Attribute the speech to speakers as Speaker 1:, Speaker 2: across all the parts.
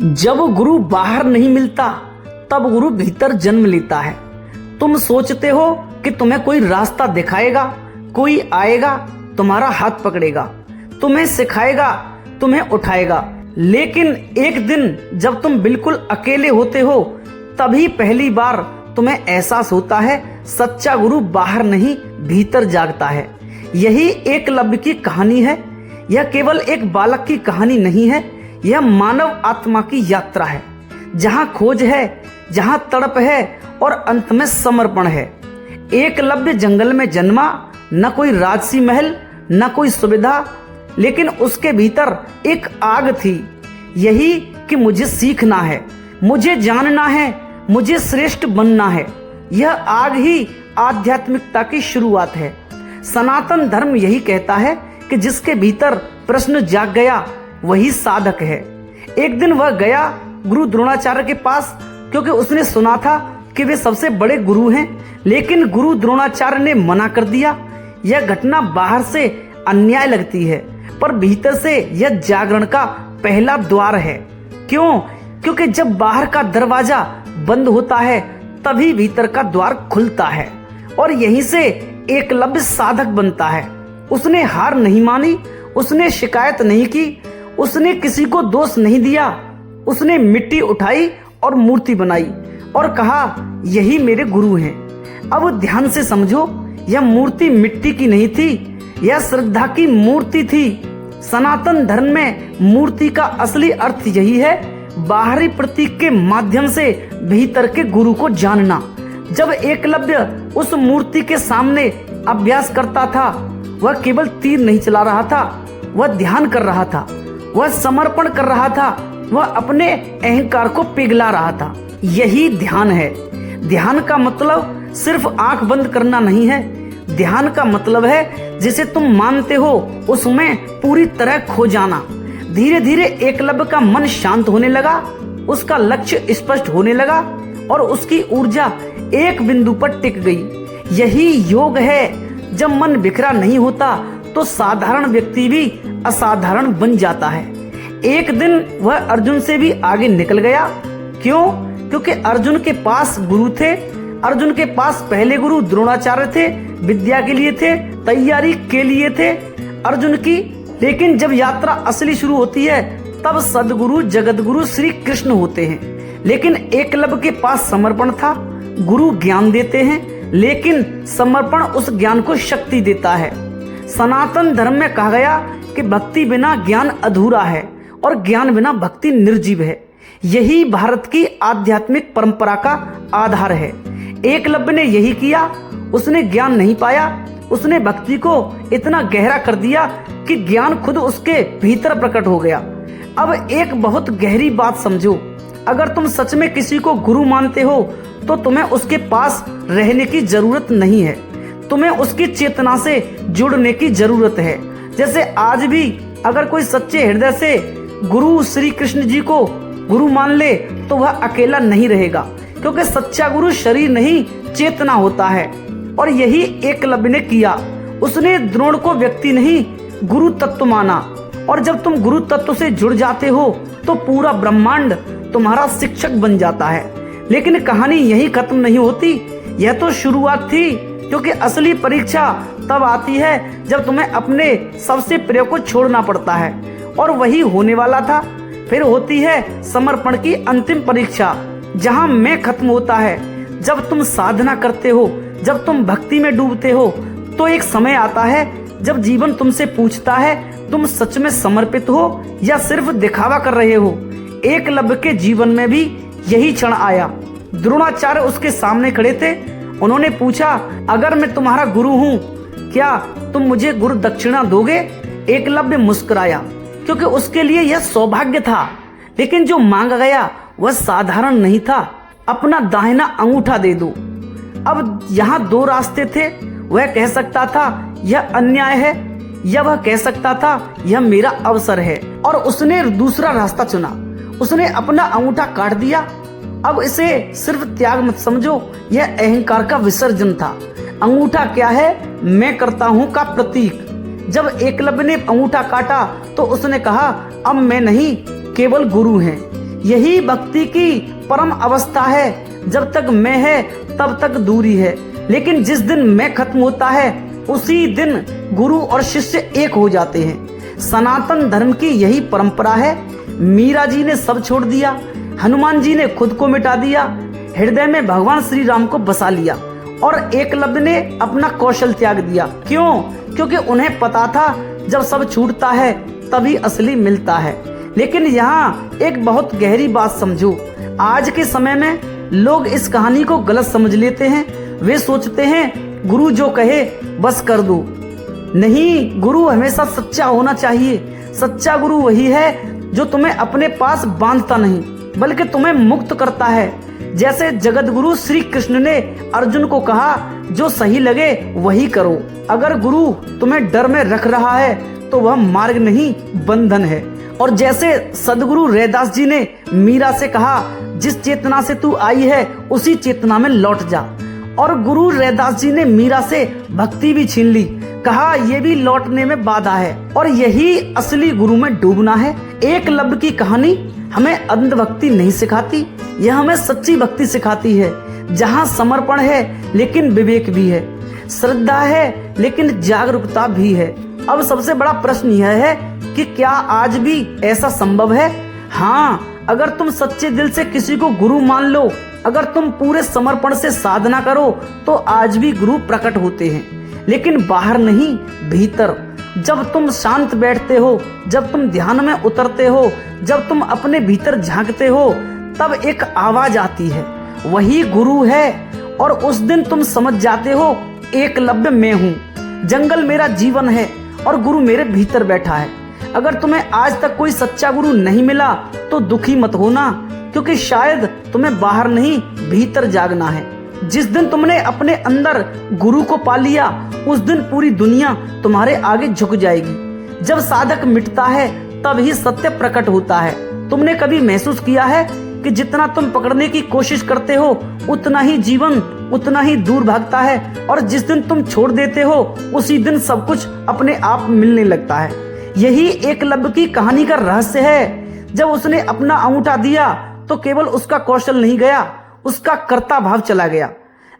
Speaker 1: जब गुरु बाहर नहीं मिलता तब गुरु भीतर जन्म लेता है। तुम सोचते हो कि तुम्हें कोई रास्ता दिखाएगा, कोई आएगा, तुम्हारा हाथ पकड़ेगा, तुम्हें सिखाएगा, तुम्हें उठाएगा, लेकिन एक दिन जब तुम बिल्कुल अकेले होते हो तभी पहली बार तुम्हें एहसास होता है सच्चा गुरु बाहर नहीं भीतर जागता है। यही एकलव्य की कहानी है। यह केवल एक बालक की कहानी नहीं है, यह मानव आत्मा की यात्रा है, जहां खोज है, जहां तड़प है और अंत में समर्पण है। एकलव्य जंगल में जन्मा, न कोई राजसी महल, न कोई सुविधा, लेकिन उसके भीतर एक आग थी, यही कि मुझे सीखना है, मुझे जानना है, मुझे श्रेष्ठ बनना है। यह आग ही आध्यात्मिकता की शुरुआत है। सनातन धर्म यही कहता है कि जिसके भीतर प्रश्न जाग गया वही साधक है। एक दिन वह गया गुरु द्रोणाचार्य के पास, क्योंकि उसने सुना था कि वे सबसे बड़े गुरु हैं, लेकिन गुरु द्रोणाचार्य ने मना कर दिया। यह घटना बाहर से अन्याय लगती है, पर भीतर से यह जागरण का पहला द्वार है। क्यों? क्योंकि जब बाहर का दरवाजा बंद होता है तभी भीतर का द्वार खुलता है, और यहीं से एकलव्य साधक बनता है। उसने हार नहीं मानी, उसने शिकायत नहीं की, उसने किसी को दोष नहीं दिया। उसने मिट्टी उठाई और मूर्ति बनाई और कहा यही मेरे गुरु हैं। अब ध्यान से समझो, यह मूर्ति मिट्टी की नहीं थी, यह श्रद्धा की मूर्ति थी। सनातन धर्म में मूर्ति का असली अर्थ यही है, बाहरी प्रतीक के माध्यम से भीतर के गुरु को जानना। जब एकलव्य उस मूर्ति के सामने अभ्यास करता था, वह केवल तीर नहीं चला रहा था, वह ध्यान कर रहा था, वह समर्पण कर रहा था, वह अपने अहंकार को पिघला रहा था। यही ध्यान है। ध्यान का मतलब सिर्फ आंख बंद करना नहीं है। ध्यान का मतलब है जिसे तुम मानते हो उसमें पूरी तरह खो जाना। धीरे धीरे एकलव्य का मन शांत होने लगा, उसका लक्ष्य स्पष्ट होने लगा और उसकी ऊर्जा एक बिंदु पर टिक गई। यही योग है। जब मन बिखरा नहीं होता तो साधारण व्यक्ति भी असाधारण बन जाता है। एक दिन वह अर्जुन से भी आगे निकल गया। क्यों? क्योंकि अर्जुन के पास गुरु थे। अर्जुन के पास पहले गुरु द्रोणाचार्य थे, विद्या के लिए थे, तैयारी के लिए थे अर्जुन की। लेकिन जब यात्रा असली शुरू होती है तब सदगुरु जगतगुरु श्री कृष्ण होते हैं। लेकिन एकलव्य के पास समर्पण था। गुरु ज्ञान देते हैं, लेकिन समर्पण उस ज्ञान को शक्ति देता है। सनातन धर्म में कहा गया कि भक्ति बिना ज्ञान अधूरा है और ज्ञान बिना भक्ति निर्जीव है। यही भारत की आध्यात्मिक परंपरा का आधार है। एकलव्य ने यही किया। उसने ज्ञान नहीं पाया, उसने भक्ति को इतना गहरा कर दिया कि ज्ञान खुद उसके भीतर प्रकट हो गया। अब एक बहुत गहरी बात समझो, अगर तुम सच में किसी को गुरु मानते हो तो तुम्हें उसके पास रहने की जरूरत नहीं है, तुम्हें उसकी चेतना से जुड़ने की जरूरत है। जैसे आज भी अगर कोई सच्चे हृदय से गुरु श्री कृष्ण जी को गुरु मान ले तो वह अकेला नहीं रहेगा, क्योंकि सच्चा गुरु शरीर नहीं चेतना होता है। और यही एकलव्य ने किया। उसने द्रोण को व्यक्ति नहीं गुरु तत्व माना, और जब तुम गुरु तत्व से जुड़ जाते हो तो पूरा ब्रह्मांड तुम्हारा शिक्षक बन जाता है। लेकिन कहानी यही खत्म नहीं होती, यह तो शुरुआत थी, क्योंकि असली परीक्षा तब आती है जब तुम्हें अपने सबसे प्रिय को छोड़ना पड़ता है, और वही होने वाला था। फिर होती है समर्पण की अंतिम परीक्षा, जहां मैं खत्म होता है। जब तुम साधना करते हो, जब तुम भक्ति में डूबते हो, तो एक समय आता है जब जीवन तुमसे पूछता है तुम सच में समर्पित हो या सिर्फ दिखावा कर रहे हो। एकलव्य के जीवन में भी यही क्षण आया। द्रोणाचार्य उसके सामने खड़े थे। उन्होंने पूछा, अगर मैं तुम्हारा गुरु हूँ, क्या तुम मुझे गुरु दक्षिणा दोगे? एकलव्य मुस्कुराया, क्योंकि उसके लिए यह सौभाग्य था। लेकिन जो मांगा गया वह साधारण नहीं था, अपना दाहिना अंगूठा दे दो। अब यहाँ दो रास्ते थे। वह कह सकता था यह अन्याय है, या वह कह सकता था यह मेरा अवसर है, और उसने दूसरा रास्ता चुना। उसने अपना अंगूठा काट दिया। अब इसे सिर्फ त्याग मत समझो, यह अहंकार का विसर्जन था। अंगूठा क्या है? मैं करता हूँ का प्रतीक। जब एकलव्य ने अंगूठा काटा तो उसने कहा अब मैं नहीं, केवल गुरु हैं। यही भक्ति की परम अवस्था है। जब तक मैं है तब तक दूरी है, लेकिन जिस दिन मैं खत्म होता है उसी दिन गुरु और शिष्य एक हो जाते हैं। सनातन धर्म की यही परंपरा है। मीरा जी ने सब छोड़ दिया, हनुमान जी ने खुद को मिटा दिया, हृदय में भगवान श्री राम को बसा लिया, और एकलव्य ने अपना कौशल त्याग दिया। क्यों? क्योंकि उन्हें पता था जब सब छूटता है तभी असली मिलता है। लेकिन यहाँ एक बहुत गहरी बात समझो। आज के समय में लोग इस कहानी को गलत समझ लेते हैं। वे सोचते हैं गुरु जो कहे बस कर दो। नहीं, गुरु हमेशा सच्चा होना चाहिए। सच्चा गुरु वही है जो तुम्हें अपने पास बांधता नहीं बल्कि तुम्हें मुक्त करता है। जैसे जगत गुरु श्री कृष्ण ने अर्जुन को कहा, जो सही लगे वही करो। अगर गुरु तुम्हें डर में रख रहा है तो वह मार्ग नहीं, बंधन है। और जैसे सदगुरु रैदास जी ने मीरा से कहा, जिस चेतना से तू आई है उसी चेतना में लौट जा। और गुरु रैदास जी ने मीरा से भक्ति भी छीन ली, कहा ये भी लौटने में बाधा है। और यही असली गुरु में डूबना है। एकलव्य की कहानी हमें अंधभक्ति नहीं सिखाती, यह हमें सच्ची भक्ति सिखाती है, जहाँ समर्पण है लेकिन विवेक भी है, श्रद्धा है लेकिन जागरूकता भी है। अब सबसे बड़ा प्रश्न यह है कि क्या आज भी ऐसा संभव है? हाँ, अगर तुम सच्चे दिल से किसी को गुरु मान लो, अगर तुम पूरे समर्पण से साधना करो तो आज भी गुरु प्रकट होते हैं, लेकिन बाहर नहीं, भीतर। जब तुम शांत बैठते हो, जब तुम ध्यान में उतरते हो, जब तुम अपने भीतर झांकते हो, तब एक आवाज आती है, वही गुरु है। और उस दिन तुम समझ जाते हो, एकलव्य मैं हूँ, जंगल मेरा जीवन है और गुरु मेरे भीतर बैठा है। अगर तुम्हें आज तक कोई सच्चा गुरु नहीं मिला तो दुखी मत होना, क्योंकि शायद तुम्हें बाहर नहीं, भीतर जागना है। जिस दिन तुमने अपने अंदर गुरु को पा लिया उस दिन पूरी दुनिया तुम्हारे आगे झुक जाएगी। जब साधक मिटता है तब ही सत्य प्रकट होता है। तुमने कभी महसूस किया है कि जितना तुम पकड़ने की कोशिश करते हो उतना ही जीवन उतना ही दूर भागता है, और जिस दिन तुम छोड़ देते हो उसी दिन सब कुछ अपने आप मिलने लगता है। यही एकलव्य की कहानी का रहस्य है। जब उसने अपना अंगूठा दिया तो केवल उसका कौशल नहीं गया, उसका कर्ता भाव चला गया।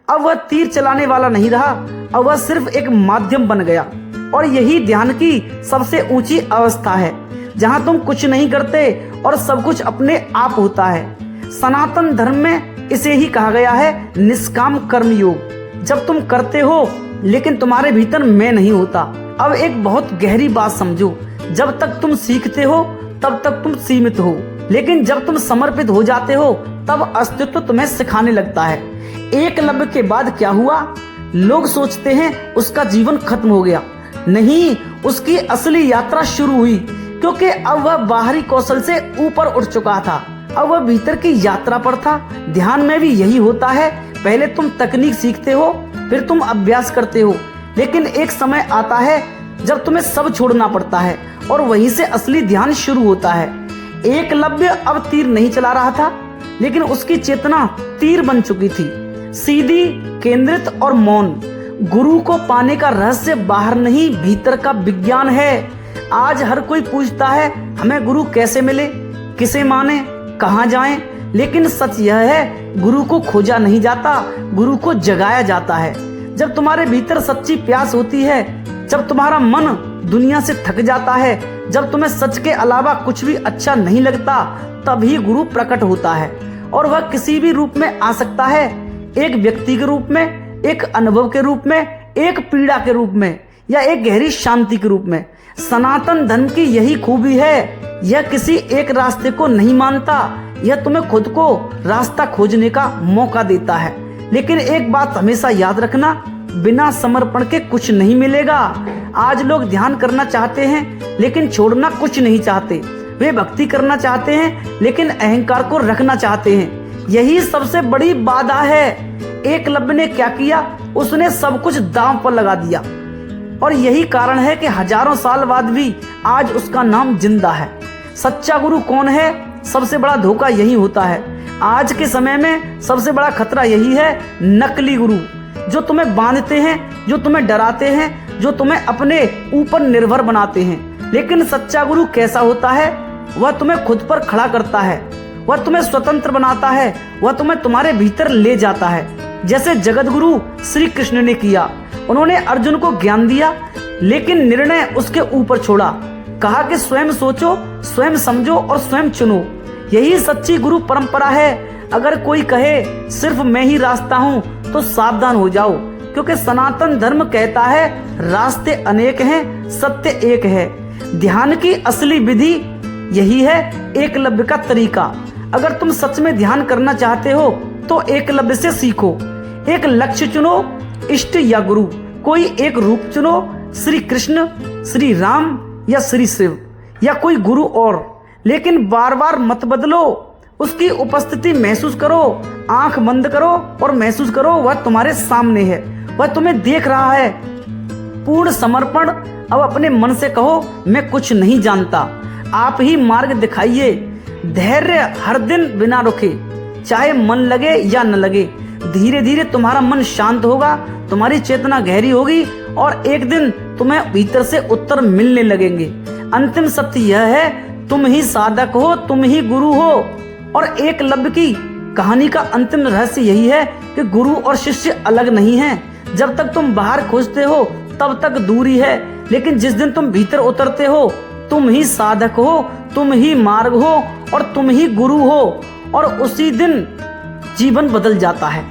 Speaker 1: अब वह तीर चलाने वाला नहीं रहा, अब वह सिर्फ एक माध्यम बन गया। और यही ध्यान की सबसे ऊंची अवस्था है, जहां तुम कुछ नहीं करते और सब कुछ अपने आप होता है। सनातन धर्म में इसे ही कहा गया है निष्काम कर्म योग। जब तुम करते हो लेकिन तुम्हारे भीतर मैं नहीं होता। अब एक बहुत गहरी बात समझो, जब तक तुम सीखते हो तब तक तुम सीमित हो, लेकिन जब तुम समर्पित हो जाते हो तब अस्तित्व तुम्हें सिखाने लगता है। एकलव्य के बाद क्या हुआ? लोग सोचते हैं उसका जीवन खत्म हो गया। नहीं, उसकी असली यात्रा शुरू हुई, क्योंकि अब वह बाहरी कौशल से ऊपर उठ चुका था। अब वह भीतर की यात्रा पर था। ध्यान में भी यही होता है, पहले तुम तकनीक सीखते हो, फिर तुम अभ्यास करते हो, लेकिन एक समय आता है जब तुम्हें सब छोड़ना पड़ता है और वहीं से असली ध्यान शुरू होता है। एकलव्य अब तीर नहीं चला रहा था, लेकिन उसकी चेतना तीर बन चुकी थी, सीधी, केंद्रित और मौन। गुरु को पाने का रहस्य बाहर नहीं, भीतर का विज्ञान है। आज हर कोई पूछता है हमें गुरु कैसे मिले, किसे माने, कहाँ जाएं, लेकिन सच यह है गुरु को खोजा नहीं जाता, गुरु को जगाया जाता है। जब तुम्हारे भीतर सच्ची प्यास होती है, जब तुम्हारा मन दुनिया से थक जाता है, जब तुम्हें सच के अलावा कुछ भी अच्छा नहीं लगता, तभी गुरु प्रकट होता है। और वह किसी भी रूप में आ सकता है, एक व्यक्ति के रूप में, एक अनुभव के रूप में, एक पीड़ा के रूप में, या एक गहरी शांति के रूप में। सनातन धर्म की यही खूबी है, यह किसी एक रास्ते को नहीं मानता, यह तुम्हें खुद को रास्ता खोजने का मौका देता है। लेकिन एक बात हमेशा याद रखना, बिना समर्पण के कुछ नहीं मिलेगा। आज लोग ध्यान करना चाहते हैं लेकिन छोड़ना कुछ नहीं चाहते। वे भक्ति करना चाहते हैं लेकिन अहंकार को रखना चाहते हैं। यही सबसे बड़ी बाधा है। एकलव्य ने क्या किया? उसने सब कुछ दांव पर लगा दिया, और यही कारण है कि हजारों साल बाद भी आज उसका नाम जिंदा है। सच्चा गुरु कौन है? सबसे बड़ा धोखा यही होता है। आज के समय में सबसे बड़ा खतरा यही है, नकली गुरु, जो तुम्हें बांधते हैं, जो तुम्हें डराते हैं, जो तुम्हें अपने ऊपर निर्भर बनाते हैं। लेकिन सच्चा गुरु कैसा होता है? वह तुम्हें खुद पर खड़ा करता है, वह तुम्हें स्वतंत्र बनाता है, वह तुम्हें तुम्हारे भीतर ले जाता है, जैसे जगत गुरु श्री कृष्ण ने किया। उन्होंने अर्जुन को ज्ञान दिया, लेकिन निर्णय उसके ऊपर छोड़ा। कहा कि स्वयं सोचो, स्वयं समझो और स्वयं चुनो। यही सच्ची गुरु परंपरा है। अगर कोई कहे सिर्फ मैं ही रास्ता हूँ तो सावधान हो जाओ, क्योंकि सनातन धर्म कहता है रास्ते अनेक हैं, सत्य एक है। ध्यान की असली विधि यही है, एकलव्य का तरीका। अगर तुम सच में ध्यान करना चाहते हो तो एकलव्य से सीखो। एक लक्ष्य चुनो, इष्ट या गुरु। कोई एक रूप चुनो, श्री कृष्ण, श्री राम या श्री शिव या कोई गुरु और। लेकिन बार बार मत बदलो, उसकी उपस्थिति महसूस करो। आंख बंद करो और महसूस करो वह तुम्हारे सामने है, वह तुम्हें देख रहा है। पूर्ण समर्पण। अब अपने मन से कहो मैं कुछ नहीं जानता, आप ही मार्ग दिखाइए। धैर्य हर दिन बिना रुके, चाहे मन लगे या न लगे। धीरे धीरे तुम्हारा मन शांत होगा, तुम्हारी चेतना गहरी होगी और एक दिन तुम्हें भीतर से उत्तर मिलने लगेंगे। अंतिम सत्य यह है, तुम ही साधक हो, तुम ही गुरु हो। और एकलव्य की कहानी का अंतिम रहस्य यही है कि गुरु और शिष्य अलग नहीं हैं। जब तक तुम बाहर खोजते हो तब तक दूरी है, लेकिन जिस दिन तुम भीतर उतरते हो तुम ही साधक हो, तुम ही मार्ग हो और तुम ही गुरु हो, और उसी दिन जीवन बदल जाता है।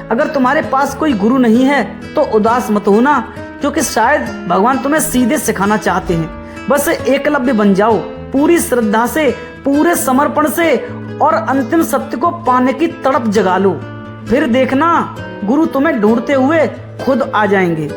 Speaker 1: अगर तुम्हारे पास कोई गुरु नहीं है तो उदास मत होना, क्योंकि शायद भगवान तुम्हें सीधे सिखाना चाहते हैं। बस एकलव्य बन जाओ, पूरी श्रद्धा से, पूरे समर्पण से, और अंतिम सत्य को पाने की तड़प जगा लो। फिर देखना गुरु तुम्हें ढूंढते हुए खुद आ जाएंगे।